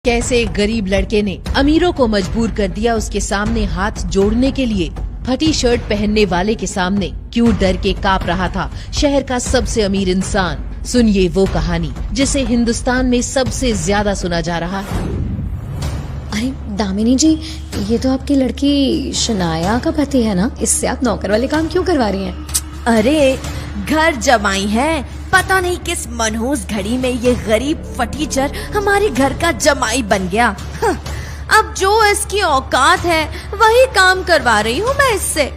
कैसे एक गरीब लड़के ने अमीरों को मजबूर कर दिया उसके सामने हाथ जोड़ने के लिए। फटी शर्ट पहनने वाले के सामने क्यों डर के कांप रहा था शहर का सबसे अमीर इंसान। सुनिए वो कहानी जिसे हिंदुस्तान में सबसे ज्यादा सुना जा रहा है। अरे दामिनी जी, ये तो आपकी लड़की शनाया का पति है ना? इससे आप नौकर वाले काम क्यों करवा रही हैं? अरे घर जमाई है, पता नहीं किस मनहूस घड़ी में ये गरीब फटीचर हमारे घर का जमाई बन गया। अब जो इसकी औकात है वही काम करवा रही हूँ मैं इससे।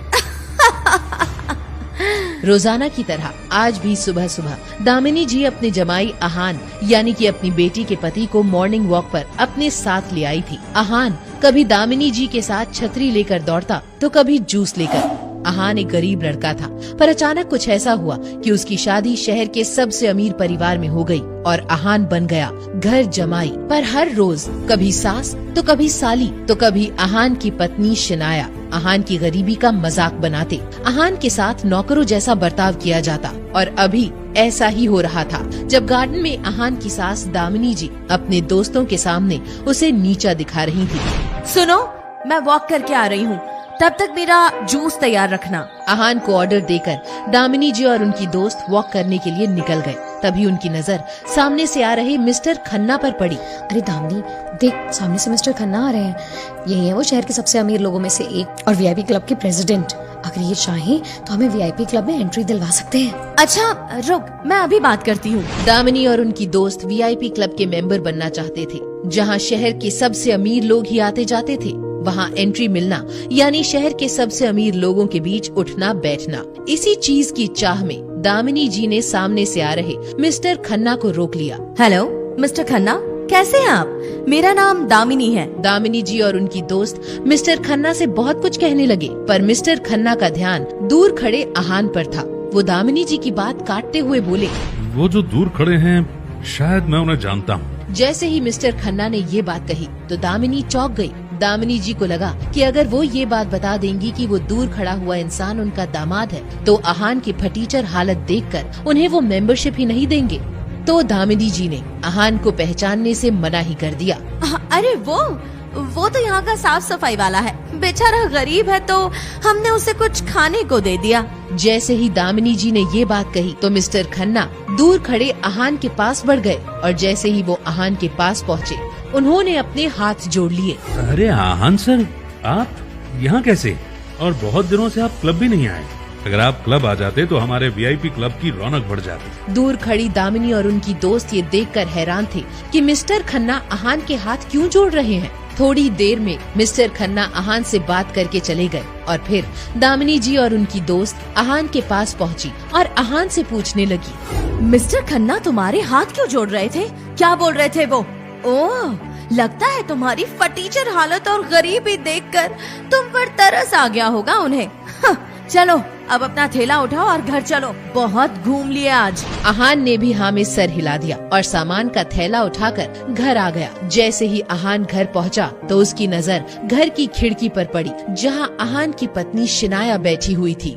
रोजाना की तरह आज भी सुबह सुबह दामिनी जी अपने जमाई आहान यानी कि अपनी बेटी के पति को मॉर्निंग वॉक पर अपने साथ ले आई थी। आहान कभी दामिनी जी के साथ छतरी लेकर दौड़ता तो कभी जूस लेकर। आहान एक गरीब लड़का था, पर अचानक कुछ ऐसा हुआ कि उसकी शादी शहर के सबसे अमीर परिवार में हो गई और आहान बन गया घर जमाई। पर हर रोज कभी सास तो कभी साली तो कभी आहान की पत्नी शनाया आहान की गरीबी का मजाक बनाते। आहान के साथ नौकरों जैसा बर्ताव किया जाता और अभी ऐसा ही हो रहा था जब गार्डन में आहान की सास दामिनी जी अपने दोस्तों के सामने उसे नीचा दिखा रही थी। सुनो, मैं वॉक करके आ रही हूँ, तब तक मेरा जूस तैयार रखना। आहान को ऑर्डर देकर दामिनी जी और उनकी दोस्त वॉक करने के लिए निकल गए। तभी उनकी नजर सामने से आ रहे मिस्टर खन्ना पर पड़ी। अरे दामिनी देख, सामने से मिस्टर खन्ना आ रहे हैं। यही है वो शहर के सबसे अमीर लोगों में से एक और वीआईपी क्लब के प्रेसिडेंट। अगर ये चाहे तो हमें वीआईपी क्लब में एंट्री दिलवा सकते हैं। अच्छा रुक, मैं अभी बात करती हूँ। दामिनी और उनकी दोस्त वीआईपी क्लब के मेंबर बनना चाहते थे, जहाँ शहर के सबसे अमीर लोग ही आते जाते थे। वहाँ एंट्री मिलना यानी शहर के सबसे अमीर लोगों के बीच उठना बैठना। इसी चीज की चाह में दामिनी जी ने सामने से आ रहे मिस्टर खन्ना को रोक लिया। हेलो मिस्टर खन्ना, कैसे हैं आप? मेरा नाम दामिनी है। दामिनी जी और उनकी दोस्त मिस्टर खन्ना से बहुत कुछ कहने लगे, पर मिस्टर खन्ना का ध्यान दूर खड़े आहान पर था। वो दामिनी जी की बात काटते हुए बोले, वो जो दूर खड़े हैं शायद मैं उन्हें जानता हूँ। जैसे ही मिस्टर खन्ना ने ये बात कही तो दामिनी चौंक गई। दामिनी जी को लगा कि अगर वो ये बात बता देंगी कि वो दूर खड़ा हुआ इंसान उनका दामाद है तो आहान की फटीचर हालत देखकर उन्हें वो मेंबरशिप ही नहीं देंगे। तो दामिनी जी ने आहान को पहचानने से मना ही कर दिया। अरे वो तो यहाँ का साफ सफाई वाला है, बेचारा गरीब है तो हमने उसे कुछ खाने को दे दिया। जैसे ही दामिनी जी ने ये बात कही तो मिस्टर खन्ना दूर खड़े आहान के पास बढ़ गए और जैसे ही वो आहान के पास पहुँचे उन्होंने अपने हाथ जोड़ लिए। अरे आहान सर, आप यहाँ कैसे? और बहुत दिनों से आप क्लब भी नहीं आए। अगर आप क्लब आ जाते तो हमारे वीआईपी क्लब की रौनक बढ़ जाती। दूर खड़ी दामिनी और उनकी दोस्त ये देखकर हैरान थे कि मिस्टर खन्ना आहान के हाथ क्यों जोड़ रहे हैं। थोड़ी देर में मिस्टर खन्ना आहान से बात करके चले गए और फिर दामिनी जी और उनकी दोस्त आहान के पास पहुंची और आहान से पूछने लगी, मिस्टर खन्ना तुम्हारे हाथ क्यों जोड़ रहे थे? क्या बोल रहे थे वो? ओह, लगता है तुम्हारी फटीचर हालत और गरीबी देखकर तुम पर तरस आ गया होगा उन्हें। चलो अब अपना थैला उठाओ और घर चलो, बहुत घूम लिए आज। आहान ने भी हाँ में सर हिला दिया और सामान का थैला उठाकर घर आ गया। जैसे ही आहान घर पहुंचा तो उसकी नजर घर की खिड़की पर पड़ी जहां आहान की पत्नी शनाया बैठी हुई थी।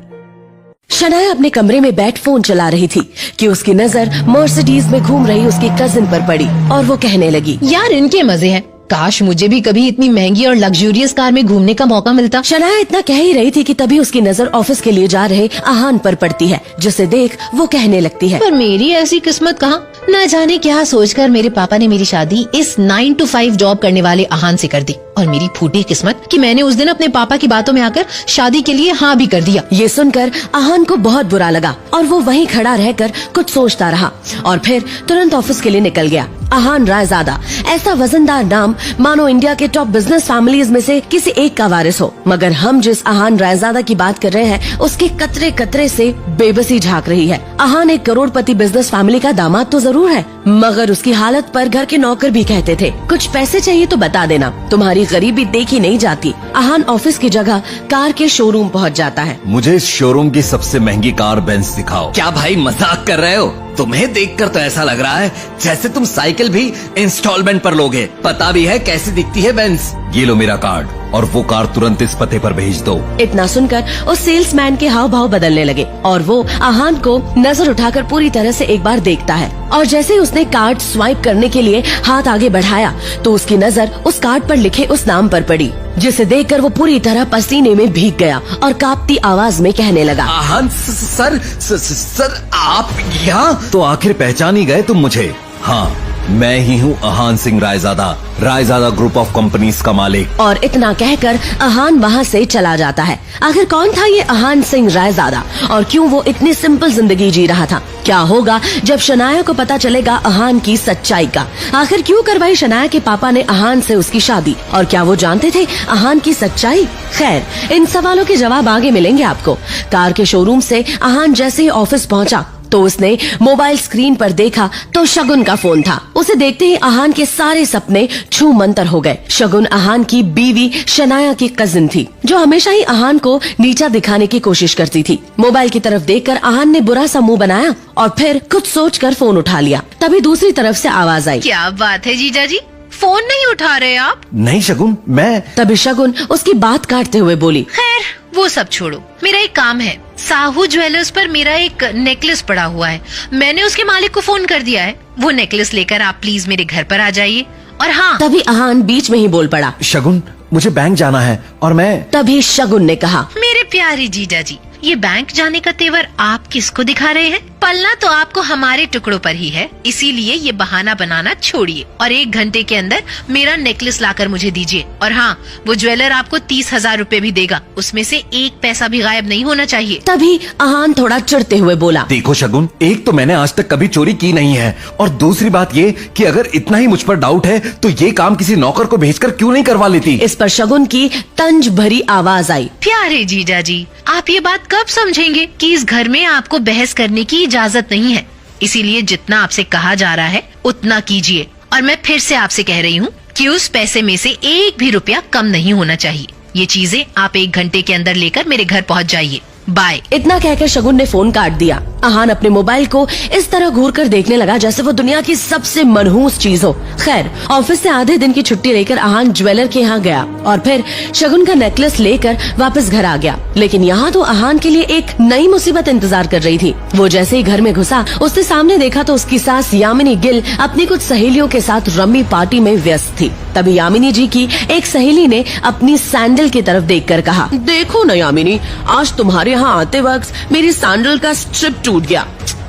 शनाया अपने कमरे में बैठ फोन चला रही थी कि उसकी नजर मर्सिडीज में घूम रही उसकी कजिन पर पड़ी और वो कहने लगी, यार इनके मजे हैं, काश मुझे भी कभी इतनी महंगी और लग्जूरियस कार में घूमने का मौका मिलता। शनाया इतना कह ही रही थी कि तभी उसकी नजर ऑफिस के लिए जा रहे आहान पर पड़ती है, जिसे देख वो कहने लगती है, पर मेरी ऐसी किस्मत कहाँ। न जाने क्या सोचकर मेरे पापा ने मेरी शादी इस 9 to 5 जॉब करने वाले आहान से कर दी और मेरी फूटी किस्मत कि मैंने उस दिन अपने पापा की बातों में आकर शादी के लिए हाँ भी कर दिया। ये सुनकर आहान को बहुत बुरा लगा और वो वहीं खड़ा रहकर कुछ सोचता रहा और फिर तुरंत ऑफिस के लिए निकल गया। आहान रायजादा ऐसा वजनदार नाम मानो इंडिया के टॉप बिजनेस फैमिलीज में से किसी एक का वारिस हो, मगर हम जिस आहान रायजादा की बात कर रहे हैं उसके कतरे कतरे से बेबसी झांक रही है। आहान एक करोड़पति बिजनेस फैमिली का दामाद तो जरूर है, मगर उसकी हालत पर घर के नौकर भी कहते थे, कुछ पैसे चाहिए तो बता देना, तुम्हारी गरीबी देखी नहीं जाती। आहान ऑफिस की जगह कार के शोरूम पहुंच जाता है। मुझे इस शोरूम की सबसे महंगी कार बेंज दिखाओ। क्या भाई मजाक कर रहे हो? तुम्हें देखकर तो ऐसा लग रहा है जैसे तुम साइकिल भी इंस्टॉलमेंट पर लोगे। पता भी है कैसी दिखती है बेंज। ये लो मेरा कार्ड और वो कार तुरंत इस पते पर भेज दो। इतना सुनकर उस सेल्समैन के हाव भाव बदलने लगे और वो आहान को नजर उठाकर पूरी तरह से एक बार देखता है और जैसे ही उसने कार्ड स्वाइप करने के लिए हाथ आगे बढ़ाया तो उसकी नजर उस कार्ड पर लिखे उस नाम पर पड़ी, जिसे देखकर वो पूरी तरह पसीने में भीग गया और कांपती आवाज में कहने लगा, आहान सर आप यहाँ? तो आखिर पहचान ही गए तुम मुझे। हाँ, मैं ही हूँ Aahaan Singh Raizada group of companies का मालिक। और इतना कहकर आहान वहाँ से चला जाता है। आखिर कौन था ये आहान सिंह रायजादा और क्यों वो इतनी सिंपल जिंदगी जी रहा था? क्या होगा जब शनाया को पता चलेगा आहान की सच्चाई का? आखिर क्यों करवाई शनाया के पापा ने आहान से उसकी शादी और क्या वो जानते थे आहान की सच्चाई? खैर, इन सवालों के जवाब आगे मिलेंगे आपको। कार के शोरूम से आहान जैसे ही ऑफिस पहुँचा तो उसने मोबाइल स्क्रीन पर देखा तो शगुन का फोन था। उसे देखते ही आहान के सारे सपने छू मंतर हो गए। शगुन आहान की बीवी शनाया की कजिन थी जो हमेशा ही आहान को नीचा दिखाने की कोशिश करती थी। मोबाइल की तरफ देखकर आहान ने बुरा सा मुंह बनाया और फिर कुछ सोचकर फोन उठा लिया। तभी दूसरी तरफ से आवाज आई, क्या बात है जीजा जी, फोन नहीं उठा रहे आप? नहीं शगुन, मैं। तभी शगुन उसकी बात काटते हुए बोली, खैर वो सब छोड़ो, मेरा एक काम है। साहू ज्वेलर्स पर मेरा एक नेकलेस पड़ा हुआ है, मैंने उसके मालिक को फोन कर दिया है। वो नेकलेस लेकर आप प्लीज मेरे घर पर आ जाइए। और हाँ, तभी आहान बीच में ही बोल पड़ा, शगुन मुझे बैंक जाना है और मैं। तभी शगुन ने कहा, मेरे प्यारे जीजा जी, ये बैंक जाने का तेवर आप किसको दिखा रहे हैं? पलना तो आपको हमारे टुकड़ों पर ही है, इसीलिए ये बहाना बनाना छोड़िए और 1 घंटे के अंदर मेरा नेकलेस लाकर मुझे दीजिए। और हाँ, वो ज्वेलर आपको 30,000 रूपए भी देगा, उसमें से 1 पैसा भी गायब नहीं होना चाहिए। तभी आहान थोड़ा चिढ़ते हुए बोला, देखो शगुन, एक तो मैंने आज तक कभी चोरी की नहीं है और दूसरी बात ये कि अगर इतना ही मुझ पर डाउट है तो ये काम किसी नौकर को भेजकर क्यों नहीं करवा लेती? इस पर शगुन की तंज भरी आवाज आई, प्यारे जीजा जी, आप ये बात कब समझेंगे कि इस घर में आपको बहस करने की इजाजत नहीं है, इसीलिए जितना आपसे कहा जा रहा है उतना कीजिए। और मैं फिर से आपसे कह रही हूँ कि उस पैसे में से 1 भी रुपया कम नहीं होना चाहिए। ये चीजें आप 1 घंटे के अंदर लेकर मेरे घर पहुँच जाइए। बाय। इतना कहकर शगुन ने फोन काट दिया। आहान अपने मोबाइल को इस तरह घूर कर देखने लगा जैसे वो दुनिया की सबसे मनहूस चीज हो। खैर, ऑफिस से आधे दिन की छुट्टी लेकर आहान ज्वेलर के यहाँ गया और फिर शगुन का नेकलेस लेकर वापस घर आ गया। लेकिन यहाँ तो आहान के लिए एक नई मुसीबत इंतजार कर रही थी। वो जैसे ही घर में घुसा, उसने सामने देखा तो उसकी सास यामिनी गिल अपनी कुछ सहेलियों के साथ रम्मी पार्टी में व्यस्त थी। तभी यामिनी जी की एक सहेली ने अपनी सैंडल की तरफ देखकर कहा, देखो न यामिनी, आज तुम्हारे यहाँ आते वक्त मेरी सैंडल का स्ट्रिप टूट गया,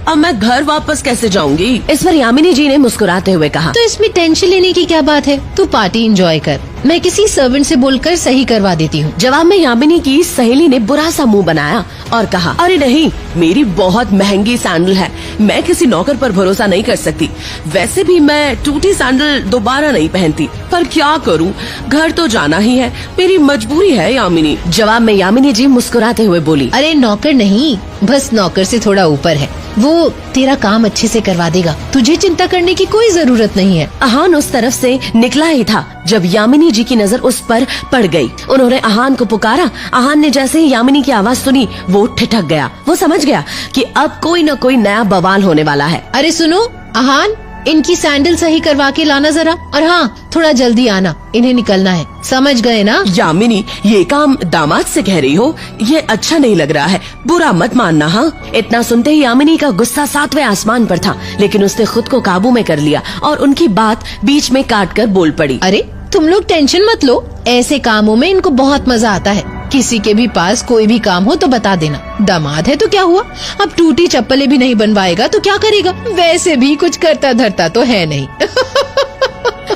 अब मैं घर वापस कैसे जाऊंगी? इस पर यामिनी जी ने मुस्कुराते हुए कहा, तो इसमें टेंशन लेने की क्या बात है, तू पार्टी एंजॉय कर, मैं किसी सर्वेंट से बोलकर सही करवा देती हूँ। जवाब में यामिनी की सहेली ने बुरा सा मुंह बनाया और कहा, अरे नहीं, मेरी बहुत महंगी सैंडल है, मैं किसी नौकर पर भरोसा नहीं कर सकती। वैसे भी मैं टूटी सैंडल दोबारा नहीं पहनती, पर क्या करूँ, घर तो जाना ही है, मेरी मजबूरी है यामिनी। जवाब में यामिनी जी मुस्कुराते हुए बोली, अरे नौकर नहीं, बस नौकर से थोड़ा ऊपर है, वो तेरा काम अच्छे से करवा देगा, तुझे चिंता करने की कोई जरूरत नहीं है। आहान उस तरफ से निकला ही था जब यामिनी जी की नजर उस पर पड़ गई। उन्होंने आहान को पुकारा। आहान ने जैसे ही यामिनी की आवाज सुनी वो ठिठक गया। वो समझ गया कि अब कोई न कोई नया बवाल होने वाला है। अरे सुनो आहान, इनकी सैंडल सही करवा के लाना जरा, और हाँ थोड़ा जल्दी आना, इन्हें निकलना है, समझ गए ना? यामिनी, ये काम दामाद से कह रही हो, ये अच्छा नहीं लग रहा है, बुरा मत मानना। हाँ, इतना सुनते ही यामिनी का गुस्सा 7वें आसमान पर था, लेकिन उसने खुद को काबू में कर लिया और उनकी बात बीच में काट कर बोल पड़ी, अरे तुम लोग टेंशन मत लो, ऐसे कामों में इनको बहुत मजा आता है। किसी के भी पास कोई भी काम हो तो बता देना, दामाद है तो क्या हुआ, अब टूटी चप्पलें भी नहीं बनवाएगा तो क्या करेगा, वैसे भी कुछ करता धरता तो है नहीं।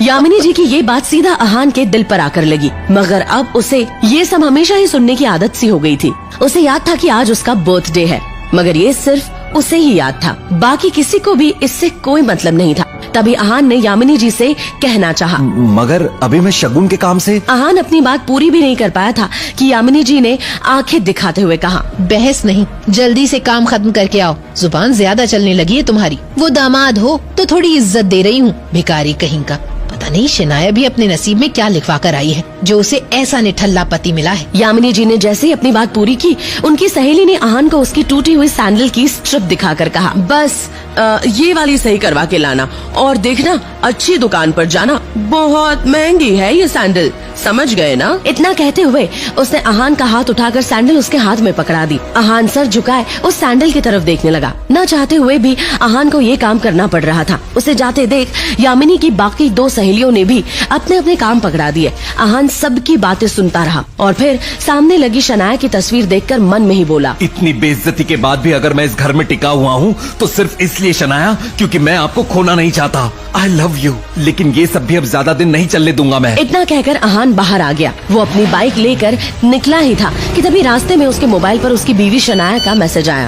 यामिनी जी की ये बात सीधा आहान के दिल पर आकर लगी, मगर अब उसे ये सब हमेशा ही सुनने की आदत सी हो गई थी। उसे याद था कि आज उसका बर्थडे है, मगर ये सिर्फ उसे ही याद था, बाकी किसी को भी इससे कोई मतलब नहीं था। तभी आहान ने यामिनी जी से कहना चाहा, मगर अभी मैं शगुन के काम से। आहान अपनी बात पूरी भी नहीं कर पाया था कि यामिनी जी ने आंखें दिखाते हुए कहा, बहस नहीं, जल्दी से काम खत्म करके आओ, जुबान ज्यादा चलने लगी है तुम्हारी। वो दामाद हो तो थोड़ी इज्जत दे रही हूँ, भिखारी कहीं का, पता नहीं शनाया भी अपने नसीब में क्या लिखवा कर आई है जो उसे ऐसा निठल्ला पति मिला है। यामिनी जी ने जैसे ही अपनी बात पूरी की, उनकी सहेली ने आहान को उसकी टूटी हुई सैंडल की स्ट्रिप दिखाकर कहा, बस ये वाली सही करवा के लाना और देखना अच्छी दुकान पर जाना, बहुत महंगी है ये सैंडल, समझ गए ना। इतना कहते हुए उसने आहान का हाथ उठाकर सैंडल उसके हाथ में पकड़ा दी। आहान सर झुकाए उस सैंडल की तरफ देखने लगा। न चाहते हुए भी आहान को ये काम करना पड़ रहा था। उसे जाते देख यामिनी की बाकी 2 सहेलियों ने भी अपने अपने काम पकड़ा दिए। आहान सबकी बातें सुनता रहा और फिर सामने लगी शनाया की तस्वीर देखकर मन में ही बोला, इतनी बेइज्जती के बाद भी अगर मैं इस घर में टिका हुआ हूँ तो सिर्फ इसलिए शनाया क्योंकि मैं आपको खोना नहीं चाहता। आई लव यू, लेकिन ये सब भी अब ज्यादा दिन नहीं चलने दूंगा मैं। इतना कहकर आहान बाहर आ गया। वो अपनी बाइक लेकर निकला ही था कि तभी रास्ते में उसके मोबाइल पर उसकी बीवी शनाया का मैसेज आया।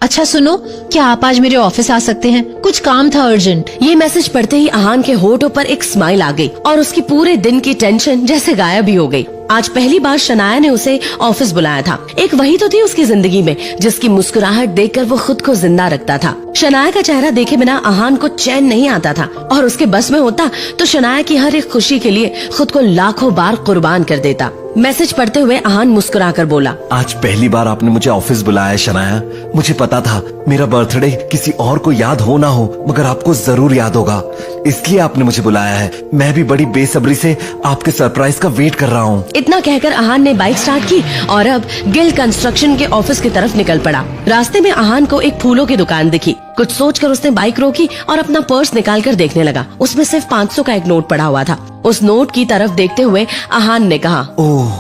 अच्छा सुनो, क्या आप आज मेरे ऑफिस आ सकते हैं? कुछ काम था अर्जेंट। ये मैसेज पढ़ते ही आहान के होठों पर एक स्माइल आ गई और उसकी पूरे दिन की टेंशन जैसे गायब ही हो गई। आज पहली बार शनाया ने उसे ऑफिस बुलाया था। एक वही तो थी उसकी जिंदगी में जिसकी मुस्कुराहट देखकर वो खुद को जिंदा रखता था। शनाया का चेहरा देखे बिना आहान को चैन नहीं आता था और उसके बस में होता तो शनाया की हर एक खुशी के लिए खुद को लाखों बार कुर्बान कर देता। मैसेज पढ़ते हुए आहान मुस्कुरा कर बोला, आज पहली बार आपने मुझे ऑफिस बुलाया है शनाया। मुझे पता था मेरा बर्थडे किसी और को याद हो ना हो मगर आपको जरूर याद होगा, इसलिए आपने मुझे बुलाया है। मैं भी बड़ी बेसब्री से आपके सरप्राइज का वेट कर रहा हूँ। इतना कहकर आहान ने बाइक स्टार्ट की और अब गिल कंस्ट्रक्शन के ऑफिस की तरफ निकल पड़ा। रास्ते में आहान को एक फूलों की दुकान दिखी। कुछ सोचकर उसने बाइक रोकी और अपना पर्स निकालकर देखने लगा। उसमें सिर्फ 500 का एक नोट पड़ा हुआ था। उस नोट की तरफ देखते हुए आहान ने कहा, ओह,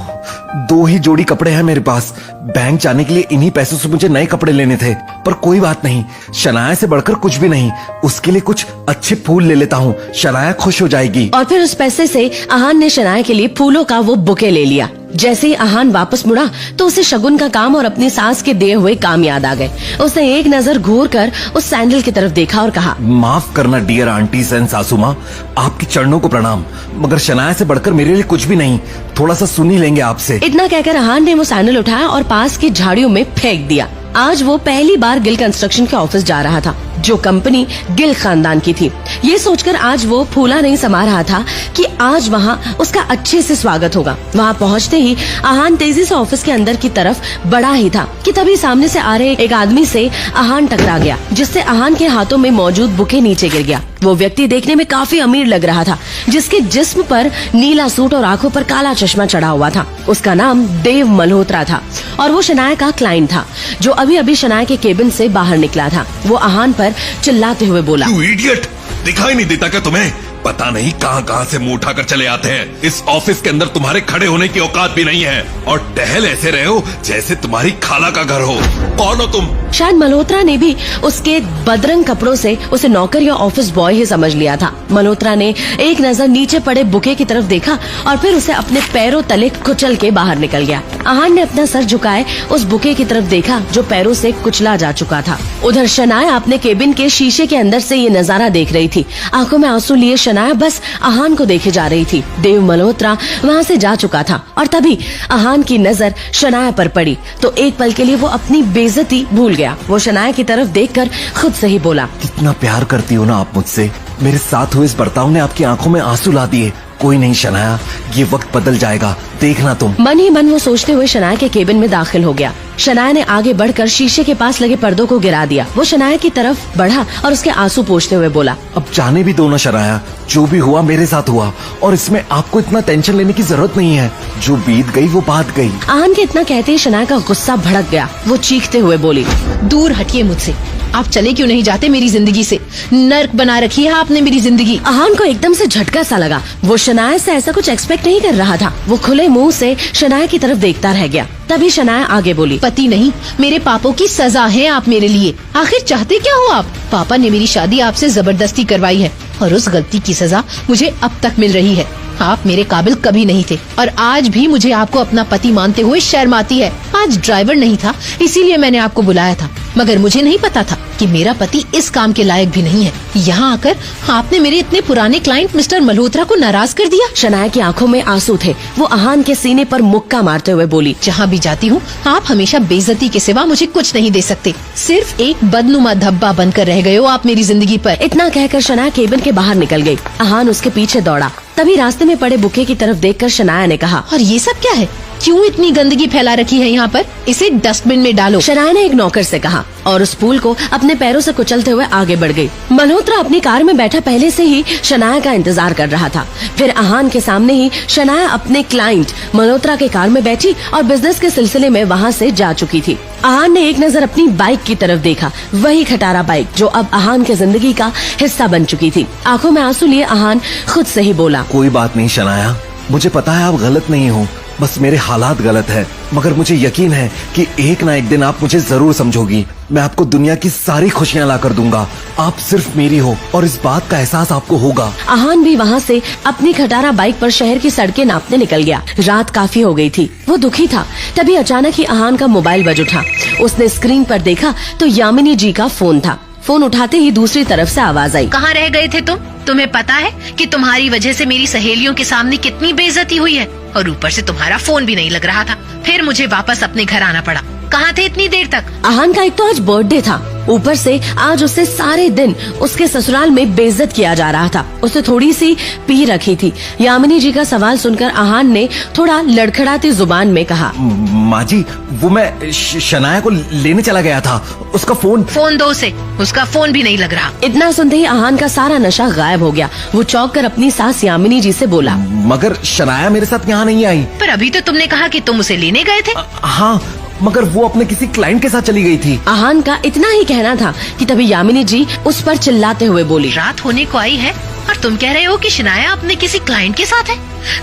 2 ही जोड़ी कपड़े हैं मेरे पास। बैंक जाने के लिए इन्हीं पैसों से मुझे नए कपड़े लेने थे, पर कोई बात नहीं, शनाया से बढ़कर कुछ भी नहीं। उसके लिए कुछ अच्छे फूल ले लेता हूँ, शनाया खुश हो जाएगी। और फिर उस पैसे से आहान ने शनाया के लिए फूलों का वो बुके ले लिया। जैसे ही आहान वापस मुड़ा तो उसे शगुन का काम और अपनी सास के दिए हुए काम याद आ गए। उसने एक नजर घूर कर उस सैंडल की तरफ देखा और कहा, माफ करना डियर आंटीज एंड सासू माँ, आपकी चरणों को प्रणाम, मगर शनाया से बढ़कर मेरे लिए कुछ भी नहीं। थोड़ा सा सुन ही लेंगे आपसे। इतना कहकर आहान ने वो सैंडल उठाया और पास की झाड़ियों में फेंक दिया। आज वो पहली बार गिल कंस्ट्रक्शन के ऑफिस जा रहा था, जो कंपनी गिल खानदान की थी। ये सोचकर आज वो फूला नहीं समा रहा था कि आज वहाँ उसका अच्छे से स्वागत होगा। वहाँ पहुँचते ही आहान तेजी से ऑफिस के अंदर की तरफ बढ़ा ही था कि तभी सामने से आ रहे एक आदमी से आहान टकरा गया, जिससे आहान के हाथों में मौजूद बुके नीचे गिर गया। वो व्यक्ति देखने में काफी अमीर लग रहा था, जिसके जिस्म पर नीला सूट और आंखों पर काला चश्मा चढ़ा हुआ था। उसका नाम देव मल्होत्रा था और वो शनाया का क्लाइंट था, जो अभी अभी शनाया के केबिन से बाहर निकला था। वो आहान पर चिल्लाते हुए बोला, You idiot! दिखाई नहीं देता क्या तुम्हें? पता नहीं कहां से मुंह उठाकर चले आते हैं। इस ऑफिस के अंदर तुम्हारे खड़े होने की औकात भी नहीं है और टहल ऐसे रहे हो जैसे तुम्हारी खाला का घर हो। कौन हो तुम? शायद मल्होत्रा ने भी उसके बदरंग कपड़ों से उसे नौकर या ऑफिस बॉय ही समझ लिया था। मल्होत्रा ने एक नजर नीचे पड़े बुके की तरफ देखा और फिर उसे अपने पैरों तले कुचल के बाहर निकल गया। आहान ने अपना सर झुकाए उस बुके की तरफ देखा जो पैरों से कुचला जा चुका था। उधर शनाया अपने केबिन के शीशे के अंदर से ये नजारा देख रही थी। आंखों में आंसू लिए शनाया बस आहान को देखे जा रही थी। देव मल्होत्रा वहाँ से जा चुका था और तभी आहान की नजर शनाया पर पड़ी तो एक पल के लिए वो अपनी बेइज्जती भूल गया। वो शनाया की तरफ देखकर खुद से ही बोला, कितना प्यार करती हो ना आप मुझसे। मेरे साथ हुए इस बर्ताव ने आपकी आंखों में आंसू ला दिए। कोई नहीं शनाया, ये वक्त बदल जाएगा, देखना तुम। मन ही मन वो सोचते हुए शनाया के केबिन में दाखिल हो गया। शनाया ने आगे बढ़कर शीशे के पास लगे पर्दों को गिरा दिया। वो शनाया की तरफ बढ़ा और उसके आंसू पोंछते हुए बोला, अब जाने भी दो ना शनाया, जो भी हुआ मेरे साथ हुआ और इसमें आपको इतना टेंशन लेने की जरूरत नहीं है। जो बीत गई वो बात गई। आहान के इतना कहते ही शनाया का गुस्सा भड़क गया। वो चीखते हुए बोली, दूर हटिए मुझसे, आप चले क्यों नहीं जाते मेरी जिंदगी से? नर्क बना रखी है आपने मेरी जिंदगी। आहान को एकदम से झटका सा लगा। वो शनाया से ऐसा कुछ एक्सपेक्ट नहीं कर रहा था। वो खुले मुंह से शनाया की तरफ देखता रह गया। तभी शनाया आगे बोली, पति नहीं, मेरे पापों की सजा है आप मेरे लिए। आखिर चाहते क्या हो आप? पापा ने मेरी शादी आपसे जबरदस्ती करवाई है और उस गलती की सजा मुझे अब तक मिल रही है। आप मेरे काबिल कभी नहीं थे और आज भी मुझे आपको अपना पति मानते हुए शर्म आती है। आज ड्राइवर नहीं था, इसीलिए मैंने आपको बुलाया था। मगर मुझे नहीं पता था कि मेरा पति इस काम के लायक भी नहीं है। यहाँ आकर आपने मेरे इतने पुराने क्लाइंट मिस्टर मल्होत्रा को नाराज कर दिया। शनाया की आंखों में आंसू थे। वो अहान के सीने पर मुक्का मारते हुए बोली, जहाँ भी जाती हूँ आप हमेशा बेइज्जती के सिवा मुझे कुछ नहीं दे सकते। सिर्फ एक बदनुमा धब्बा बनकर रह गए हो आप मेरी जिंदगी पर। इतना कहकर शनाया केबिन के बाहर निकल गई। अहान उसके पीछे दौड़ा। तभी रास्ते में पड़े बुके की तरफ देखकर शनाया ने कहा, और ये सब क्या है? क्यों इतनी गंदगी फैला रखी है यहाँ पर? इसे डस्टबिन में डालो। शनाया ने एक नौकर से कहा और उस फूल को अपने पैरों से कुचलते हुए आगे बढ़ गई। मल्होत्रा अपनी कार में बैठा पहले से ही शनाया का इंतजार कर रहा था। फिर अहान के सामने ही शनाया अपने क्लाइंट मल्होत्रा के कार में बैठी और बिजनेस के सिलसिले में वहाँ से जा चुकी थी। अहान ने एक नजर अपनी बाइक की तरफ देखा, वही खटारा बाइक जो अब अहान की जिंदगी का हिस्सा बन चुकी थी। आंखों में आंसू लिए अहान खुद से ही बोला, कोई बात नहीं शनाया, मुझे पता है आप गलत नहीं हो, बस मेरे हालात गलत है। मगर मुझे यकीन है कि एक ना एक दिन आप मुझे जरूर समझोगी। मैं आपको दुनिया की सारी खुशियाँ ला कर दूंगा। आप सिर्फ मेरी हो और इस बात का एहसास आपको होगा। अहान भी वहाँ से अपनी खटारा बाइक पर शहर की सड़कें नापने निकल गया। रात काफी हो गई थी। वो दुखी था। तभी अचानक ही अहान का मोबाइल बज उठा। उसने स्क्रीन पर देखा तो यामिनी जी का फोन था। फोन उठाते ही दूसरी तरफ से आवाज आई, कहाँ रह गए थे तुम? तुम्हें पता है कि तुम्हारी वजह से मेरी सहेलियों के सामने कितनी बेइज्जती हुई है, और ऊपर से तुम्हारा फोन भी नहीं लग रहा था। फिर मुझे वापस अपने घर आना पड़ा। कहाँ थे इतनी देर तक? अहान का एक तो आज बर्थडे था, ऊपर से आज उसे सारे दिन उसके ससुराल में बेइज्जत किया जा रहा था। उसे थोड़ी सी पी रखी थी। यामिनी जी का सवाल सुनकर अहान ने थोड़ा लड़खड़ाती जुबान में कहा, माँ जी, वो मैं शनाया को लेने चला गया था। उसका फोन दो उसे, उसका फोन भी नहीं लग रहा। इतना सुनते ही अहान का सारा नशा गायब हो गया। वो चौंक कर अपनी सास यामिनी जी से बोला, मगर शनाया मेरे साथ यहाँ नहीं आई। पर अभी तो तुमने कहा कि तुम उसे लेने गए थे। हाँ, मगर वो अपने किसी क्लाइंट के साथ चली गई थी। अहान का इतना ही कहना था कि तभी यामिनी जी उस पर चिल्लाते हुए बोली, रात होने को आई है और तुम कह रहे हो कि शनाया अपने किसी क्लाइंट के साथ है।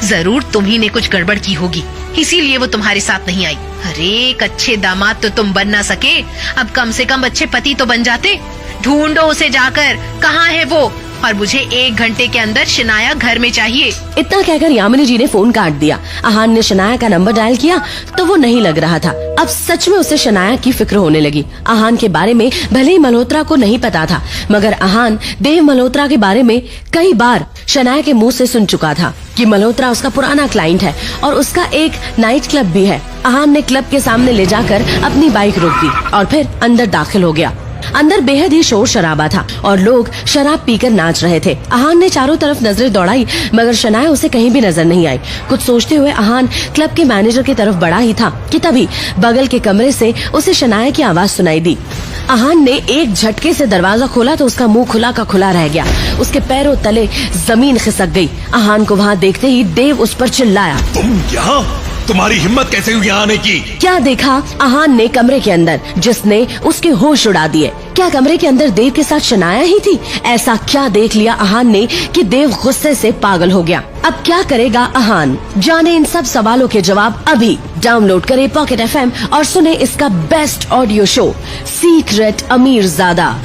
जरूर तुम ही ने कुछ गड़बड़ की होगी, इसीलिए वो तुम्हारे साथ नहीं आई। अरे एक अच्छे दामाद तो तुम बन ना सके, अब कम से कम अच्छे पति तो बन जाते। ढूंढो उसे जाकर, कहाँ है वो, और मुझे 1 घंटे के अंदर शनाया घर में चाहिए। इतना कहकर यामिनी जी ने फोन काट दिया। अहान ने शनाया का नंबर डायल किया तो वो नहीं लग रहा था। अब सच में उसे शनाया की फिक्र होने लगी। अहान के बारे में भले ही मल्होत्रा को नहीं पता था, मगर अहान देव मल्होत्रा के बारे में कई बार शनाया के मुंह से सुन चुका था कि मल्होत्रा उसका पुराना क्लाइंट है और उसका एक नाइट क्लब भी है। अहान ने क्लब के सामने ले जाकर अपनी बाइक रोक दी और फिर अंदर दाखिल हो गया। अंदर बेहद ही शोर शराबा था और लोग शराब पीकर नाच रहे थे। अहान ने चारों तरफ नजरें दौड़ाई, मगर शनाया उसे कहीं भी नजर नहीं आई। कुछ सोचते हुए अहान क्लब के मैनेजर की तरफ बढ़ा ही था कि तभी बगल के कमरे से उसे शनाया की आवाज सुनाई दी। अहान ने एक झटके से दरवाजा खोला तो उसका मुंह खुला का खुला रह गया। उसके पैरों तले जमीन खिसक गई। अहान को वहाँ देखते ही देव उस पर चिल्लाया, तुम यहाँ? तुम्हारी हिम्मत कैसे हुई यहाँ आने की? क्या देखा अहान ने कमरे के अंदर, जिसने उसके होश उड़ा दिए। क्या कमरे के अंदर देव के साथ शनाया ही थी? ऐसा क्या देख लिया अहान ने कि देव गुस्से से पागल हो गया। अब क्या करेगा अहान? जाने इन सब सवालों के जवाब अभी। डाउनलोड करें पॉकेट FM और सुने इसका बेस्ट ऑडियो शो सीक्रेट अमीरजादा।